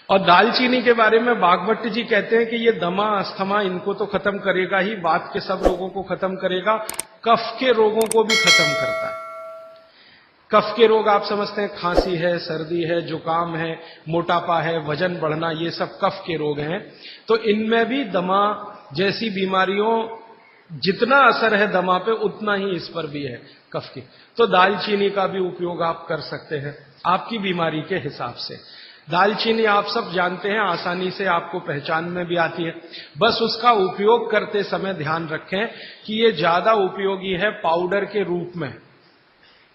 और दालचीनी के बारे में भागवत जी कहते हैं कि ये दमा अस्थमा इनको तो खत्म करेगा ही, वात के सब रोगों को खत्म करेगा, कफ के रोगों को भी खत्म करता है। कफ के रोग आप समझते हैं, खांसी है, सर्दी है, जुकाम है, मोटापा है, वजन बढ़ना, ये सब कफ के रोग हैं। तो इनमें भी दमा जैसी बीमारियों जितना असर है दमा पे उतना ही इस पर भी है कफ की। तो दालचीनी का भी उपयोग आप कर सकते हैं आपकी बीमारी के हिसाब से। दालचीनी आप सब जानते हैं, आसानी से आपको पहचान में भी आती है। बस उसका उपयोग करते समय ध्यान रखें कि ये ज्यादा उपयोगी है पाउडर के रूप में।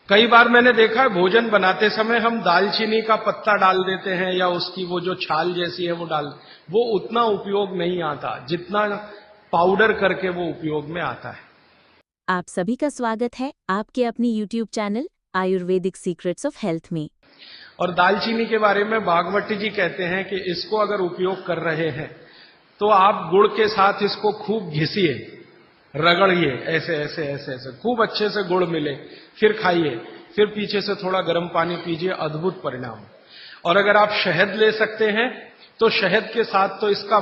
कई बार मैंने देखा है भोजन बनाते समय हम दालचीनी का पत्ता डाल देते हैं या उसकी वो जो छाल जैसी है वो वो उतना उपयोग नहीं आता जितना पाउडर करके वो उपयोग में आता है। आप सभी का स्वागत है आपके अपनी YouTube channel Ayurvedic secrets of health में। और दालचीनी के बारे में भागवत जी कहते हैं कि इसको अगर उपयोग कर रहे हैं तो आप गुड़ के साथ इसको खूब घिसिए, रगड़िए, ऐसे ऐसे ऐसे ऐसे खूब अच्छे से गुड़ मिले, फिर खाइए, फिर पीछे से थोड़ा गर्म पानी पीजिए, अद्भुत परिणाम। और अगर आप शहद ले सकते हैं तो शहद के साथ तो इसका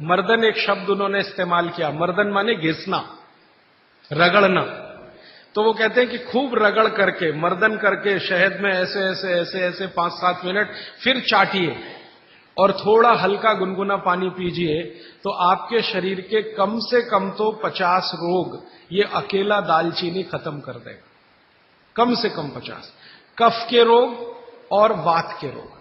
मर्दन एक शब्द उन्होंने इस्तेमाल किया, मर्दन माने घिसना, रगड़ना। तो वो कहते हैं कि खूब रगड़ करके, मर्दन करके शहद में ऐसे ऐसे ऐसे ऐसे 5-7 मिनट, फिर चाटिए और थोड़ा हल्का गुनगुना पानी पीजिए, तो आपके शरीर के कम से कम तो 50 रोग ये अकेला दालचीनी खत्म कर देगा, कम से कम 50। कफ के रोग और वात के रोग।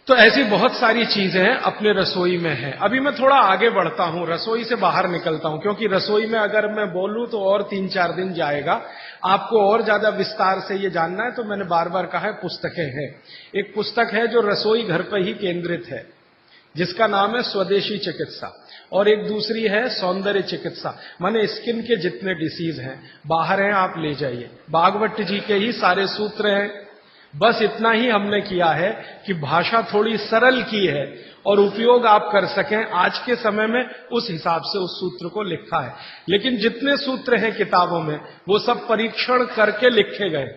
तो ऐसी बहुत सारी चीजें अपने रसोई में हैं। अभी मैं थोड़ा आगे बढ़ता हूं, रसोई से बाहर निकलता हूं, क्योंकि रसोई में अगर मैं बोलूं तो और 3-4 दिन जाएगा। आपको और ज्यादा विस्तार से ये जानना है तो मैंने बार बार कहा है पुस्तकें हैं। एक पुस्तक है जो रसोई घर पर ही केंद्रित है, जिसका नाम है स्वदेशी चिकित्सा, और एक दूसरी है सौंदर्य चिकित्सा, माने स्किन के जितने डिसीज हैं बाहर हैं आप ले जाइए। भागवत जी के ही सारे सूत्र हैं। बस इतना ही हमने किया है कि भाषा थोड़ी सरल की है और उपयोग आप कर सकें आज के समय में, उस हिसाब से उस सूत्र को लिखा है। लेकिन जितने सूत्र हैं किताबों में वो सब परीक्षण करके लिखे गए।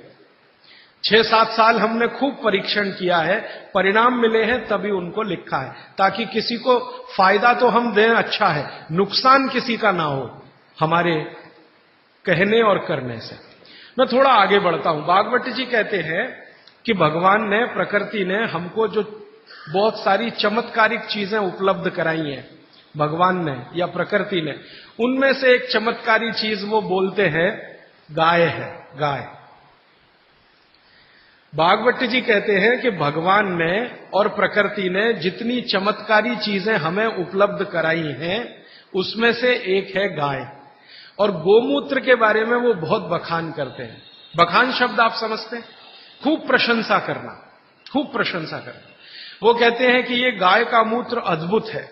6-7 साल हमने खूब परीक्षण किया है, परिणाम मिले हैं तभी उनको लिखा है, ताकि किसी को फायदा तो हम दें, अच्छा है, नुकसान किसी का ना हो हमारे कहने और करने से। मैं थोड़ा आगे बढ़ता हूं। भागवत जी कहते हैं कि भगवान ने, प्रकृति ने हमको जो बहुत सारी चमत्कारिक चीजें उपलब्ध कराई हैं, भगवान ने या प्रकृति ने, उनमें से एक चमत्कारी चीज वो बोलते हैं गाय है, गाय। भागवत जी कहते हैं कि भगवान ने और प्रकृति ने जितनी चमत्कारी चीजें हमें उपलब्ध कराई हैं उसमें से एक है गाय। और गोमूत्र के बारे में वो बहुत बखान करते हैं। बखान शब्द आप समझते हैं, खूब प्रशंसा करना, खूब प्रशंसा करना। वो कहते हैं कि ये गाय का मूत्र अद्भुत है,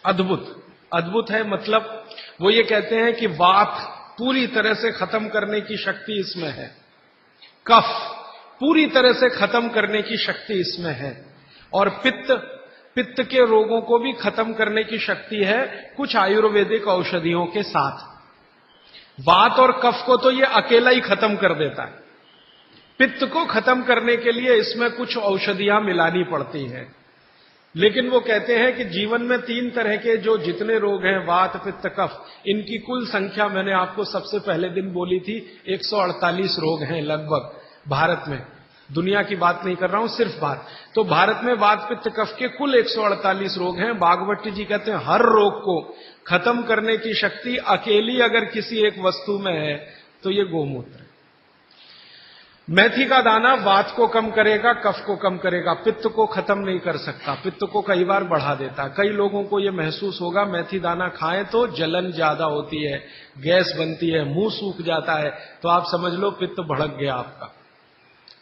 अद्भुत है। मतलब वो ये कहते हैं कि वात पूरी तरह से खत्म करने की शक्ति इसमें है, कफ पूरी तरह से खत्म करने की शक्ति इसमें है, और पित्त के रोगों को भी खत्म करने की शक्ति है कुछ आयुर्वेदिक औषधियों के साथ। वात और कफ को तो ये अकेला ही खत्म कर देता है, पित्त को खत्म करने के लिए इसमें कुछ औषधियां मिलानी पड़ती हैं। लेकिन वो कहते हैं कि जीवन में 3 तरह के जो जितने रोग हैं, वात, पित्त, कफ, इनकी कुल संख्या मैंने आपको सबसे पहले दिन बोली थी 148 रोग हैं लगभग भारत में। दुनिया की बात नहीं कर रहा हूं, सिर्फ भारत। तो भारत में वात, पित्त, कफ के कुल 148 रोग हैं। भागवत जी कहते हैं हर रोग को खत्म करने की शक्ति अकेली अगर किसी एक वस्तु में है तो ये गोमूत्र है। मेथी का दाना वात को कम करेगा, कफ को कम करेगा, पित्त को खत्म नहीं कर सकता, पित्त को कई बार बढ़ा देता। कई लोगों को यह महसूस होगा मेथी दाना खाएं तो जलन ज्यादा होती है, गैस बनती है, मुंह सूख जाता है, तो आप समझ लो पित्त भड़क गया आपका।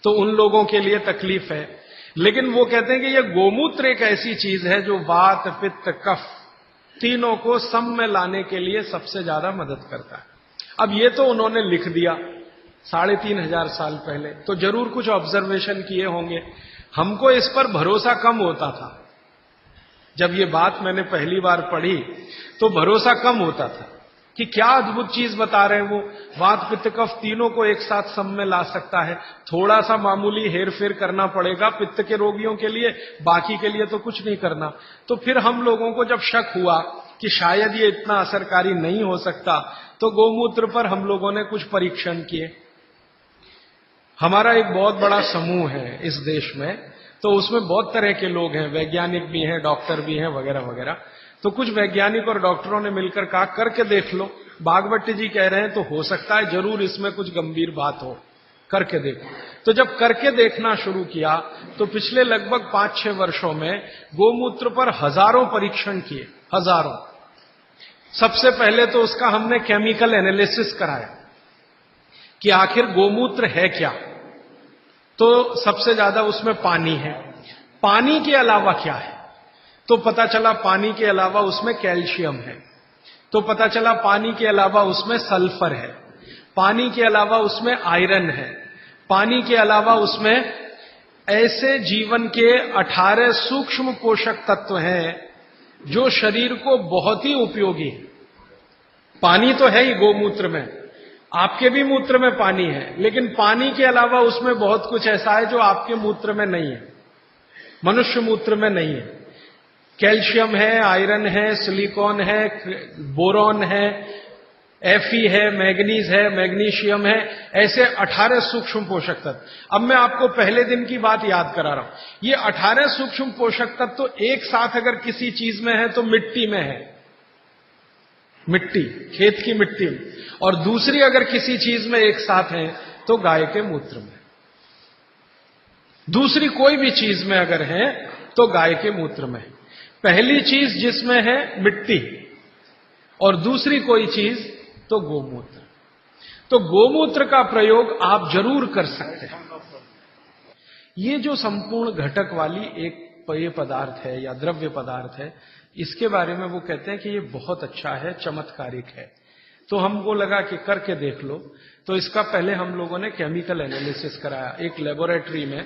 तो उन लोगों के लिए तकलीफ है। लेकिन वो कहते हैं कि यह गोमूत्र एक ऐसी चीज है जो वात, पित्त, कफ तीनों को सम में लाने के लिए सबसे ज्यादा मदद करता है। अब ये तो उन्होंने लिख दिया 3500 साल पहले, तो जरूर कुछ ऑब्जर्वेशन किए होंगे। हमको इस पर भरोसा कम होता था। जब ये बात मैंने पहली बार पढ़ी तो भरोसा कम होता था। कि क्या अद्भुत चीज बता रहे हैं वो। वात पित्त कफ तीनों को एक साथ सब में ला सकता है। थोड़ा सा मामूली हेरफेर करना पड़ेगा पित्त के रोगियों के लिए, बाकी के लिए तो कुछ नहीं करना। तो फिर हम लोगों को जब शक हुआ कि शायद ये इतना असरकारी नहीं हो सकता, तो गोमूत्र पर हम लोगों ने कुछ परीक्षण किए। हमारा एक बहुत बड़ा समूह है इस देश में, तो उसमें बहुत तरह के लोग हैं, वैज्ञानिक भी हैं, डॉक्टर भी हैं, वगैरह वगैरह। तो कुछ वैज्ञानिक और डॉक्टरों ने मिलकर कहा करके देख लो। बागवती जी कह रहे हैं तो हो सकता है जरूर इसमें कुछ गंभीर बात हो, करके देखो। तो जब करके देखना शुरू किया तो पिछले लगभग 5-6 वर्षों में गोमूत्र पर हजारों परीक्षण किए, हजारों। सबसे पहले तो उसका हमने केमिकल एनालिसिस कराया कि आखिर गोमूत्र है क्या। तो सबसे ज्यादा उसमें पानी है। पानी के अलावा क्या है? तो पता चला पानी के अलावा उसमें कैल्शियम है। तो पता चला पानी के अलावा उसमें सल्फर है। पानी के अलावा उसमें आयरन है। पानी के अलावा उसमें ऐसे जीवन के 18 सूक्ष्म पोषक तत्व हैं जो शरीर को बहुत ही उपयोगी है। पानी तो है ही गोमूत्र में, आपके भी मूत्र में पानी है, लेकिन पानी के अलावा उसमें बहुत कुछ ऐसा है जो आपके मूत्र में नहीं है, मनुष्य मूत्र में नहीं है। कैल्शियम है, आयरन है, सिलिकॉन है, बोरॉन है, Fe है, मैग्नीज है, मैग्नीशियम है, ऐसे 18 सूक्ष्म पोषक तत्व। अब मैं आपको पहले दिन की बात याद करा रहा हूं। ये 18 सूक्ष्म पोषक तत्व तो एक साथ अगर किसी चीज में है तो मिट्टी में है, मिट्टी, खेत की मिट्टी में, और दूसरी अगर किसी चीज में एक साथ है तो गाय के मूत्र में। दूसरी कोई भी चीज में अगर है तो गाय के मूत्र में। पहली चीज जिसमें है मिट्टी और दूसरी कोई चीज तो गोमूत्र। तो गोमूत्र का प्रयोग आप जरूर कर सकते हैं। ये जो संपूर्ण घटक वाली एक पेय पदार्थ है या द्रव्य पदार्थ है, इसके बारे में वो कहते हैं कि ये बहुत अच्छा है, चमत्कारिक है। तो हमको लगा कि करके देख लो। तो इसका पहले हम लोगों ने केमिकल एनालिसिस कराया। एक लेबोरेटरी में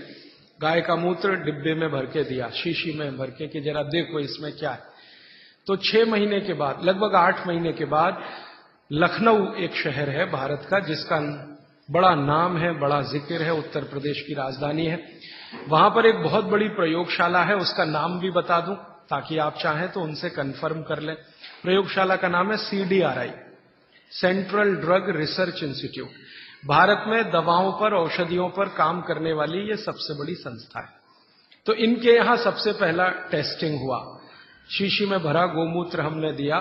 गाय का मूत्र डिब्बे में भर के दिया, शीशी में भर के, कि जरा देखो इसमें क्या है। तो 6 महीने के बाद, लगभग 8 महीने के बाद, लखनऊ एक शहर है भारत का जिसका बड़ा नाम है, बड़ा जिक्र है, उत्तर प्रदेश की राजधानी है। वहां पर एक बहुत बड़ी प्रयोगशाला है, उसका नाम भी बता दूं ताकि आप चाहें तो उनसे कंफर्म कर लें। प्रयोगशाला का नाम है CDRI, central drug research institute. Bharat में दवाओं पर, औषधियों पर काम करने वाली ये सबसे बड़ी संस्था है। तो इनके यहां सबसे पहला टेस्टिंग हुआ। शीशी में भरा गोमूत्र हमने दिया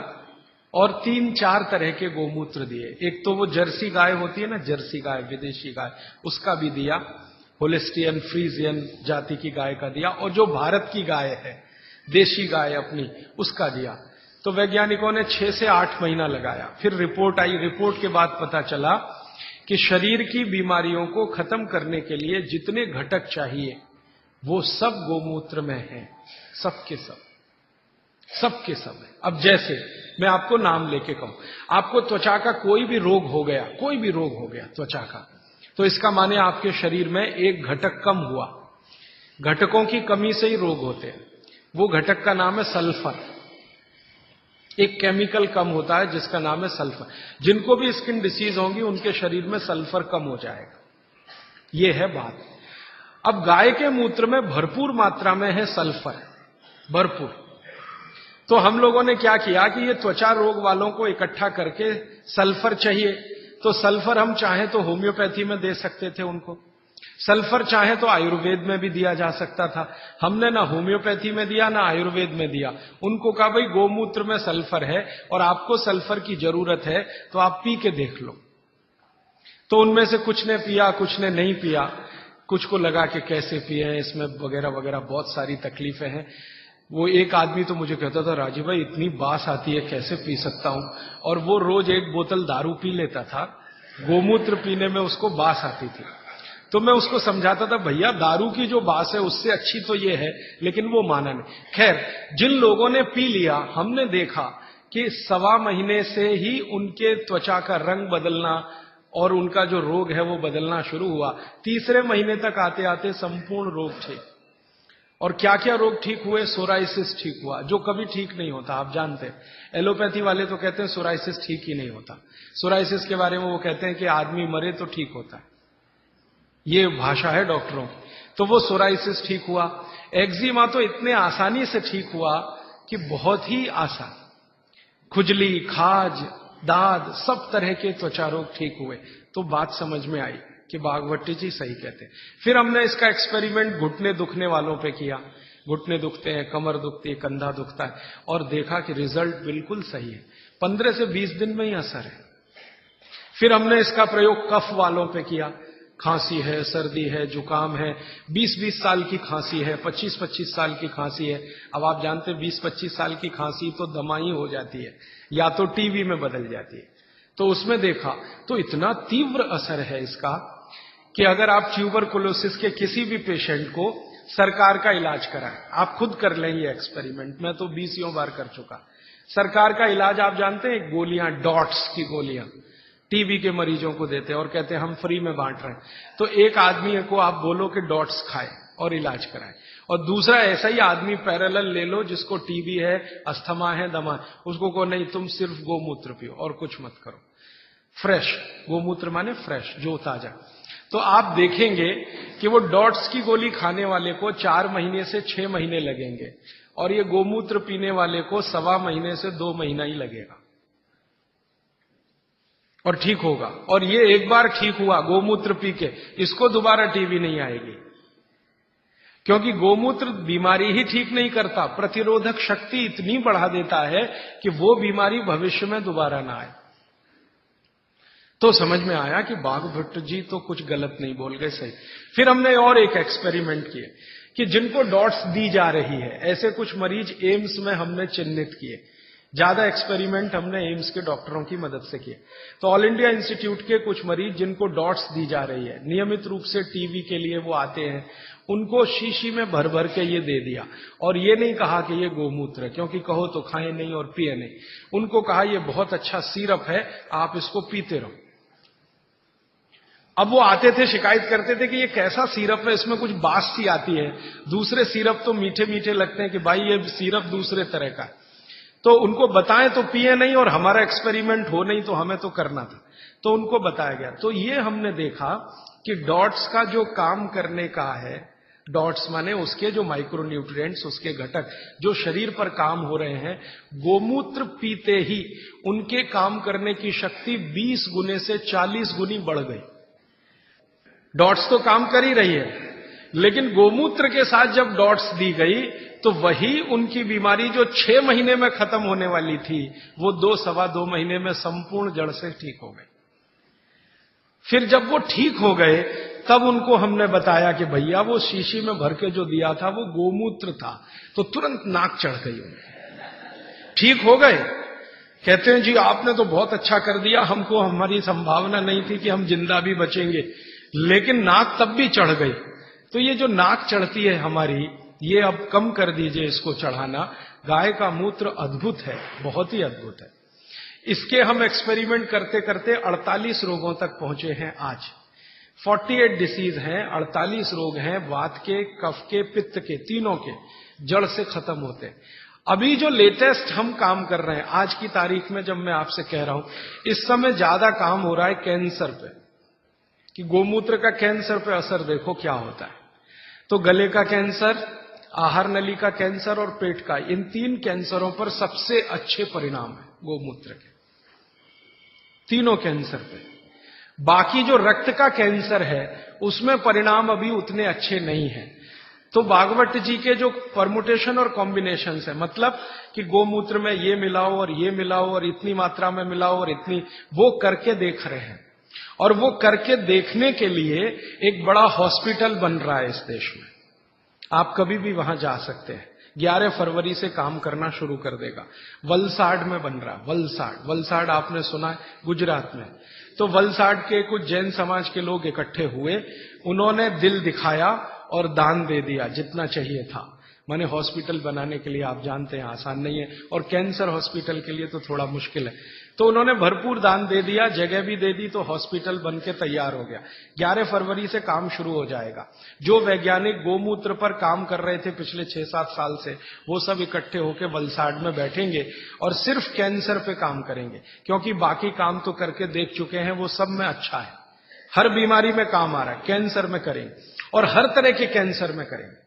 और 3-4 तरह के गोमूत्र दिए। एक तो वो जर्सी गाय होती है ना, जर्सी गाय, विदेशी गाय, उसका भी दिया। होलिस्टियन फ्रीजियन जाति की गाय का दिया, और जो भारत की गाय है, देशी गाय अपनी, उसका दिया। तो वैज्ञानिकों ने 6 से 8 महीना लगाया। फिर रिपोर्ट आई। रिपोर्ट के बाद पता चला कि शरीर की बीमारियों को खत्म करने के लिए जितने घटक चाहिए वो सब गोमूत्र में हैं, सबके सब, सबके सब है। अब जैसे मैं आपको नाम लेके कहूं, आपको त्वचा का कोई भी रोग हो गया, कोई भी रोग हो गया त्वचा का, तो इसका माने आपके शरीर में एक घटक कम हुआ। घटकों की कमी से ही रोग होते हैं। वो घटक का नाम है सल्फर। एक केमिकल कम होता है जिसका नाम है सल्फर। जिनको भी स्किन डिसीज होंगी उनके शरीर में सल्फर कम हो जाएगा। ये है बात। अब गाय के मूत्र में भरपूर मात्रा में है सल्फर, भरपूर। तो हम लोगों ने क्या किया कि ये त्वचा रोग वालों को इकट्ठा करके, सल्फर चाहिए तो सल्फर हम चाहें तो होम्योपैथी में दे सकते थे उनको, सल्फर चाहे तो आयुर्वेद में भी दिया जा सकता था। हमने ना होम्योपैथी में दिया ना आयुर्वेद में दिया। उनको कहा भाई गोमूत्र में सल्फर है और आपको सल्फर की जरूरत है तो आप पी के देख लो। तो उनमें से कुछ ने पिया, कुछ ने नहीं पिया, कुछ को लगा कि कैसे पिए, इसमें वगैरह वगैरह बहुत सारी तकलीफें हैं। वो एक आदमी तो मुझे कहता था, राजीव भाई इतनी बास आती है, कैसे पी सकता हूं। और वो रोज 1 बोतल दारू पी लेता था, गोमूत्र पीने में उसको बास आती थी। तो मैं उसको समझाता था, भैया दारू की जो बास है उससे अच्छी तो ये है, लेकिन वो माना नहीं। खैर, जिन लोगों ने पी लिया, हमने देखा कि 1.25 महीने से ही उनके त्वचा का रंग बदलना और उनका जो रोग है वो बदलना शुरू हुआ। 3रे महीने तक आते आते संपूर्ण रोग थे। और क्या क्या रोग ठीक हुए? सोराइसिस ठीक हुआ, जो कभी ठीक नहीं होता, आप जानते हैं। एलोपैथी वाले तो कहते हैं सोराइसिस ठीक ही नहीं होता। सोराइसिस के बारे में वो कहते हैं कि आदमी मरे तो ठीक होता है, ये भाषा है डॉक्टरों की। तो वो सोराइसिस ठीक हुआ। एक्जिमा तो इतने आसानी से ठीक हुआ कि बहुत ही आसान। खुजली, खाज, दाद, सब तरह के त्वचा रोग ठीक हुए। तो बात समझ में आई कि बागभट्टी जी सही कहते हैं। फिर हमने इसका एक्सपेरिमेंट घुटने दुखने वालों पे किया। घुटने दुखते हैं, कमर दुखती है, कंधा दुखता है, और देखा कि रिजल्ट बिल्कुल सही है। 15 से 20 दिन में ही असर है। फिर हमने इसका प्रयोग कफ वालों पे किया। खांसी है, सर्दी है, जुकाम है, 20-20 साल की खांसी है, 25-25 साल की खांसी है। अब आप जानते हैं 20-25 साल की खांसी तो दमाई हो जाती है या तो टीबी में बदल जाती है। तो उसमें देखा तो इतना तीव्र असर है इसका कि अगर आप ट्यूबरकुलोसिस के किसी भी पेशेंट को सरकार का इलाज कराएं, आप खुद कर लें ये एक्सपेरिमेंट, मैं तो 20 बार कर चुका। सरकार का इलाज आप जानते हैं, गोलियां, डॉट्स की गोलियां टीबी के मरीजों को देते हैं और कहते हैं हम फ्री में बांट रहे हैं। तो एक आदमी को आप बोलो कि डॉट्स खाए और इलाज कराए, और दूसरा ऐसा ही आदमी पैरेलल ले लो जिसको टीबी है, अस्थमा है, दमा है, उसको को नहीं तुम सिर्फ गोमूत्र पियो और कुछ मत करो। फ्रेश गोमूत्र माने फ्रेश, जो ताजा। तो आप देखेंगे कि वो डॉट्स की गोली खाने वाले को 4 महीने से 6 महीने लगेंगे, और ये गोमूत्र पीने वाले को 1.25 महीने से 2 महीना ही लगेगा और ठीक होगा। और ये एक बार ठीक हुआ गोमूत्र पी के, इसको दोबारा टीबी नहीं आएगी, क्योंकि गोमूत्र बीमारी ही ठीक नहीं करता, प्रतिरोधक शक्ति इतनी बढ़ा देता है कि वो बीमारी भविष्य में दोबारा ना आए। तो समझ में आया कि बागभट्ट जी तो कुछ गलत नहीं बोल गए, सही। फिर हमने और एक एक्सपेरिमेंट किए कि जिनको डॉट्स दी जा रही है, ऐसे कुछ मरीज एम्स में हमने चिन्हित किए। ज्यादा एक्सपेरिमेंट हमने एम्स के डॉक्टरों की मदद से किए। तो ऑल इंडिया इंस्टीट्यूट के कुछ मरीज जिनको डॉट्स दी जा रही है, नियमित रूप से टीबी के लिए वो आते हैं, उनको शीशी में भर भर के ये दे दिया, और ये नहीं कहा कि ये गोमूत्र है, क्योंकि कहो तो खाए नहीं और पिए नहीं। उनको कहा ये बहुत अच्छा सिरप है, आप इसको पीते रहो। अब वो आते थे, शिकायत करते थे कि ये कैसा सिरप है, इसमें कुछ बास सी आती है, दूसरे सिरप तो मीठे मीठे लगते हैं, कि भाई ये सिरप दूसरे तरह का है। तो उनको बताएं तो पिए नहीं, और हमारा एक्सपेरिमेंट हो नहीं तो हमें तो करना था, तो उनको बताया गया। तो ये हमने देखा कि डॉट्स का जो काम करने का है, डॉट्स माने उसके जो माइक्रोन्यूट्रिएंट्स, उसके घटक जो शरीर पर काम हो रहे हैं, गोमूत्र पीते ही उनके काम करने की शक्ति 20 गुने से 40 गुनी बढ़ गई। डॉट्स तो काम कर ही रही है, लेकिन गोमूत्र के साथ जब डॉट्स दी गई तो वही उनकी बीमारी जो 6 महीने में खत्म होने वाली थी, वो 2-2.25 महीने में संपूर्ण जड़ से ठीक हो गई। फिर जब वो ठीक हो गए तब उनको हमने बताया कि भैया वो शीशी में भर के जो दिया था वो गोमूत्र था। तो तुरंत नाक चढ़ गई उन्हें, ठीक हो गए। कहते हैं जी आपने तो बहुत अच्छा कर दिया, हमको हमारी संभावना नहीं थी कि हम जिंदा भी बचेंगे, लेकिन नाक तब भी चढ़ गई। तो ये जो नाक चढ़ती है हमारी, ये अब कम कर दीजिए इसको चढ़ाना। गाय का मूत्र अद्भुत है, बहुत ही अद्भुत है। इसके हम एक्सपेरिमेंट करते करते 48 रोगों तक पहुंचे हैं आज। 48 डिसीज हैं, 48 रोग हैं, वात के, कफ के, पित्त के, तीनों के जड़ से खत्म होते हैं। अभी जो लेटेस्ट हम काम कर रहे हैं आज की तारीख में, जब मैं आपसे कह रहा हूं, इस समय ज्यादा काम हो रहा है कैंसर पे, कि गोमूत्र का कैंसर पे असर देखो क्या होता है। तो गले का कैंसर, आहार नली का कैंसर और पेट का, इन 3 कैंसरों पर सबसे अच्छे परिणाम है गोमूत्र के, तीनों कैंसर पे। बाकी जो रक्त का कैंसर है उसमें परिणाम अभी उतने अच्छे नहीं हैं। तो बागवट जी के जो परमुटेशन और कॉम्बिनेशन है, मतलब कि गोमूत्र में ये मिलाओ और ये मिलाओ और इतनी मात्रा में मिलाओ और इतनी, वो करके देख रहे हैं। और वो करके देखने के लिए एक बड़ा हॉस्पिटल बन रहा है इस देश में, आप कभी भी वहां जा सकते हैं। 11 फरवरी से काम करना शुरू कर देगा। वलसाड में बन रहा, वलसाड आपने सुना है, गुजरात में। तो वलसाड के कुछ जैन समाज के लोग इकट्ठे हुए, उन्होंने दिल दिखाया और दान दे दिया जितना चाहिए था। माने हॉस्पिटल बनाने के लिए आप जानते हैं आसान नहीं है, और कैंसर हॉस्पिटल के लिए तो थोड़ा मुश्किल है। तो उन्होंने भरपूर दान दे दिया, जगह भी दे दी, तो हॉस्पिटल बन के तैयार हो गया। 11 फरवरी से काम शुरू हो जाएगा। जो वैज्ञानिक गोमूत्र पर काम कर रहे थे पिछले 6-7 साल से, वो सब इकट्ठे होकर वलसाड में बैठेंगे और सिर्फ कैंसर पे काम करेंगे, क्योंकि बाकी काम तो करके देख चुके हैं, वो सब में अच्छा है, हर बीमारी में काम आ रहा है। कैंसर में करेंगे और हर तरह के कैंसर में करेंगे।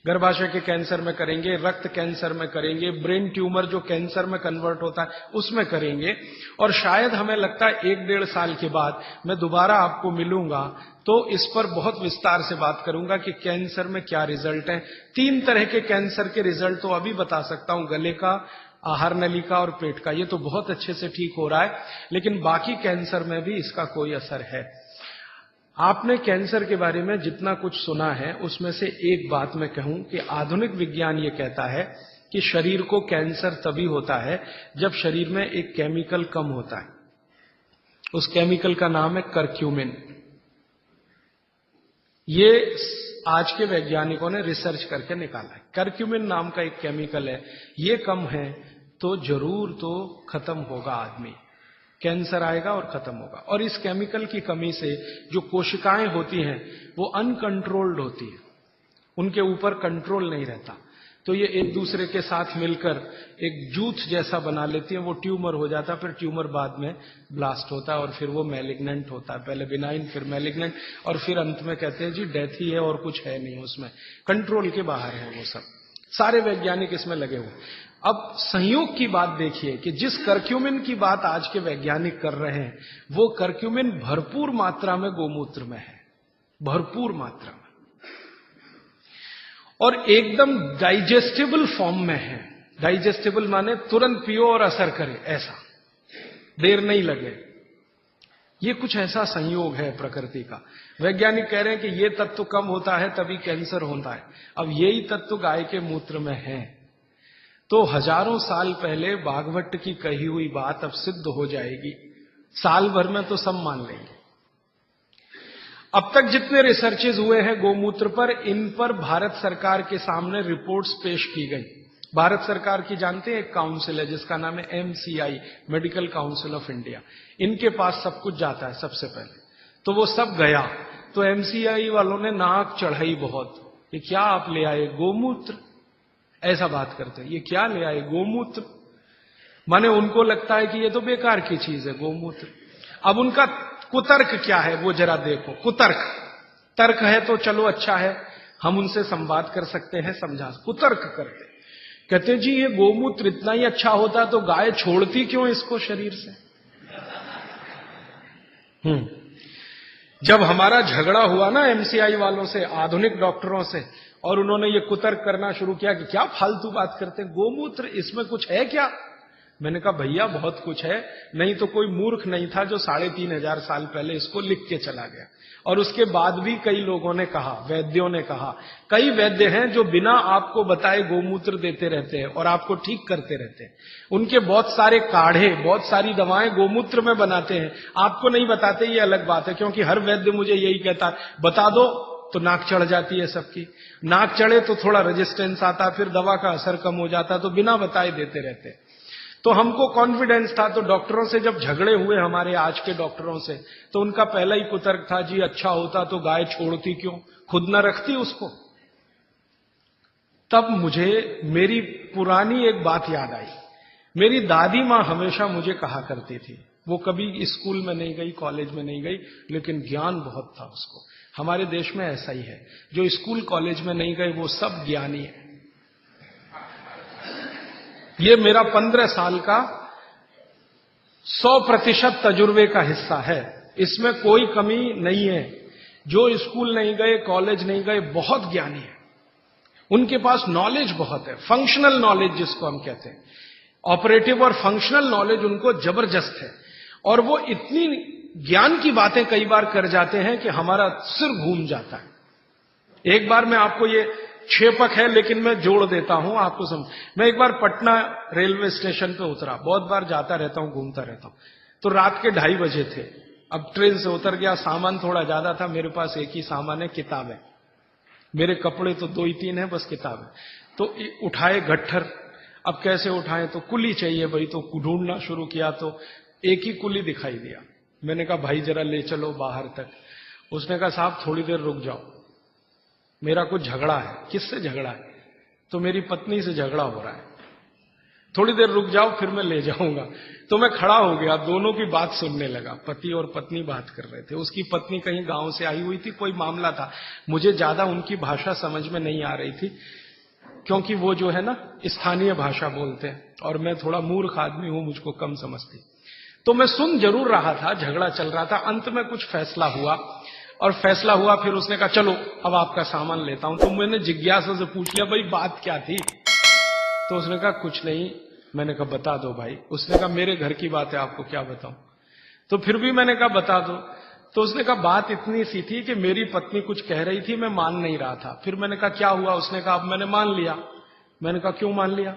गर्भाशय के कैंसर में करेंगे, रक्त कैंसर में करेंगे, ब्रेन ट्यूमर जो कैंसर में कन्वर्ट होता है उसमें करेंगे। और शायद हमें लगता है 1-1.5 साल के बाद मैं दोबारा आपको मिलूंगा तो इस पर बहुत विस्तार से बात करूंगा कि कैंसर में क्या रिजल्ट है। 3 तरह के कैंसर के रिजल्ट तो अभी बता सकता हूं, गले का, आहार नली का और पेट का। ये तो बहुत अच्छे से ठीक हो रहा है, लेकिन बाकी कैंसर में भी इसका कोई असर है। आपने कैंसर के बारे में जितना कुछ सुना है उसमें से एक बात मैं कहूं कि आधुनिक विज्ञान ये कहता है कि शरीर को कैंसर तभी होता है जब शरीर में एक केमिकल कम होता है। उस केमिकल का नाम है करक्यूमिन। ये आज के वैज्ञानिकों ने रिसर्च करके निकाला है। करक्यूमिन नाम का एक केमिकल है, ये कम है तो जरूर तो खत्म होगा आदमी, कैंसर आएगा और खत्म होगा। और इस केमिकल की कमी से जो कोशिकाएं होती हैं वो अनकंट्रोल्ड होती है, उनके ऊपर कंट्रोल नहीं रहता, तो ये एक दूसरे के साथ मिलकर एक जूथ जैसा बना लेती है, वो ट्यूमर हो जाता है, फिर ट्यूमर बाद में ब्लास्ट होता है और फिर वो मैलिग्नेंट होता है, पहले बिनाइन फिर मैलिग्नेंट, और फिर अंत में कहते हैं जी डेथ ही है और कुछ है नहीं, उसमें कंट्रोल के बाहर है वो सब। सारे वैज्ञानिक इसमें लगे हुए। अब संयोग की बात देखिए कि जिस करक्यूमिन की बात आज के वैज्ञानिक कर रहे हैं वो करक्यूमिन भरपूर मात्रा में गोमूत्र में है, भरपूर मात्रा में, और एकदम डाइजेस्टेबल फॉर्म में है। डाइजेस्टेबल माने तुरंत पियो और असर करे, ऐसा देर नहीं लगे। ये कुछ ऐसा संयोग है प्रकृति का। वैज्ञानिक कह रहे हैं कि ये तत्व कम होता है तभी कैंसर होता है। अब यही तत्व गाय के मूत्र में है, तो हजारों साल पहले भागवत की कही हुई बात अब सिद्ध हो जाएगी। साल भर में तो सब मान लेंगे। अब तक जितने रिसर्चेज हुए हैं गोमूत्र पर, इन पर भारत सरकार के सामने रिपोर्ट्स पेश की गई। भारत सरकार की जानते हैं एक काउंसिल है जिसका नाम है MCI, medical council of India. इनके पास सब कुछ जाता है सबसे पहले, तो वो सब गया, तो MCI वालों ने नाक चढ़ाई बहुत, ये क्या आप ले आए गोमूत्र, ऐसा बात करते हैं, ये क्या ले आए गोमूत्र, माने उनको लगता है कि ये तो बेकार की चीज है गोमूत्र। अब उनका कुतर्क क्या है वो जरा देखो। कुतर्क, तर्क है तो चलो अच्छा है, हम उनसे संवाद कर सकते हैं, समझा। कुतर्क करते, कहते जी ये गोमूत्र इतना ही अच्छा होता तो गाय छोड़ती क्यों इसको शरीर से। जब हमारा झगड़ा हुआ ना MCI वालों से, आधुनिक डॉक्टरों से, और उन्होंने ये कुतर्क करना शुरू किया कि क्या फालतू बात करते हैं, गोमूत्र इसमें कुछ है क्या। मैंने कहा भैया बहुत कुछ है, नहीं तो कोई मूर्ख नहीं था जो 3500 साल पहले इसको लिख के चला गया। और उसके बाद भी कई लोगों ने कहा, वैद्यों ने कहा, कई वैद्य हैं जो बिना आपको बताए गोमूत्र देते रहते हैं और आपको ठीक करते रहते हैं। उनके बहुत सारे काढ़े, बहुत सारी दवाएं गोमूत्र में बनाते हैं, आपको नहीं बताते, ये अलग बात है, क्योंकि हर वैद्य मुझे यही कहता है बता दो तो नाक चढ़ जाती है सबकी, नाक चढ़े तो थोड़ा रेजिस्टेंस आता, फिर दवा का असर कम हो जाता, तो बिना बताए देते रहते। तो हमको कॉन्फिडेंस था, तो डॉक्टरों से जब झगड़े हुए हमारे आज के डॉक्टरों से, तो उनका पहला ही कुतर्क था जी अच्छा होता तो गाय छोड़ती क्यों, खुद न रखती उसको। तब मुझे मेरी पुरानी एक बात याद आई। मेरी दादी मां हमेशा मुझे कहा करती थी, वो कभी स्कूल में नहीं गई, कॉलेज में नहीं गई, लेकिन ज्ञान बहुत था उसको। हमारे देश में ऐसा ही है, जो स्कूल कॉलेज में नहीं गए वो सब ज्ञानी है। ये मेरा 15 साल का 100% तजुर्बे का हिस्सा है, इसमें कोई कमी नहीं है। जो स्कूल नहीं गए, कॉलेज नहीं गए, बहुत ज्ञानी है, उनके पास नॉलेज बहुत है, फंक्शनल नॉलेज जिसको हम कहते हैं, ऑपरेटिव और फंक्शनल नॉलेज उनको जबरदस्त है। और वो इतनी ज्ञान की बातें कई बार कर जाते हैं कि हमारा सिर घूम जाता है। एक बार मैं आपको ये क्षेपक है लेकिन मैं जोड़ देता हूं आपको समझ। मैं एक बार पटना रेलवे स्टेशन पे उतरा, बहुत बार जाता रहता हूं, घूमता रहता हूं, तो रात के 2:30 बजे थे। अब ट्रेन से उतर गया, सामान थोड़ा ज्यादा था, मेरे पास एक ही सामान है, किताब है, मेरे कपड़े तो 2 ही 3 है, बस किताब है। तो उठाए गट्ठर, अब कैसे उठाएं, तो कुली चाहिए भाई, तो ढूंढना शुरू किया, तो एक ही कुली दिखाई दिया। मैंने कहा भाई जरा ले चलो बाहर तक। उसने कहा साहब थोड़ी देर रुक जाओ, मेरा कुछ झगड़ा है। किससे झगड़ा है? तो मेरी पत्नी से झगड़ा हो रहा है, थोड़ी देर रुक जाओ फिर मैं ले जाऊंगा। तो मैं खड़ा हो गया, दोनों की बात सुनने लगा। पति और पत्नी बात कर रहे थे। उसकी पत्नी कहीं गांव से आई हुई थी, कोई मामला था। मुझे ज्यादा उनकी भाषा समझ में नहीं आ रही थी, क्योंकि वो जो है ना स्थानीय भाषा बोलते हैं, और मैं थोड़ा मूर्ख आदमी हूं, मुझको कम समझती। तो मैं सुन जरूर रहा था, झगड़ा चल रहा था। अंत में कुछ फैसला हुआ, और फैसला हुआ फिर उसने कहा चलो अब आपका सामान लेता हूं। तो मैंने जिज्ञासा से पूछ लिया भाई बात क्या थी? तो उसने कहा कुछ नहीं। मैंने कहा बता दो भाई। उसने कहा मेरे घर की बात है, आपको क्या बताऊं? तो फिर भी मैंने कहा बता दो। तो उसने कहा बात इतनी सी थी कि मेरी पत्नी कुछ कह रही थी, मैं मान नहीं रहा था। फिर मैंने कहा क्या हुआ? उसने कहा अब मैंने मान लिया। मैंने कहा क्यों मान लिया?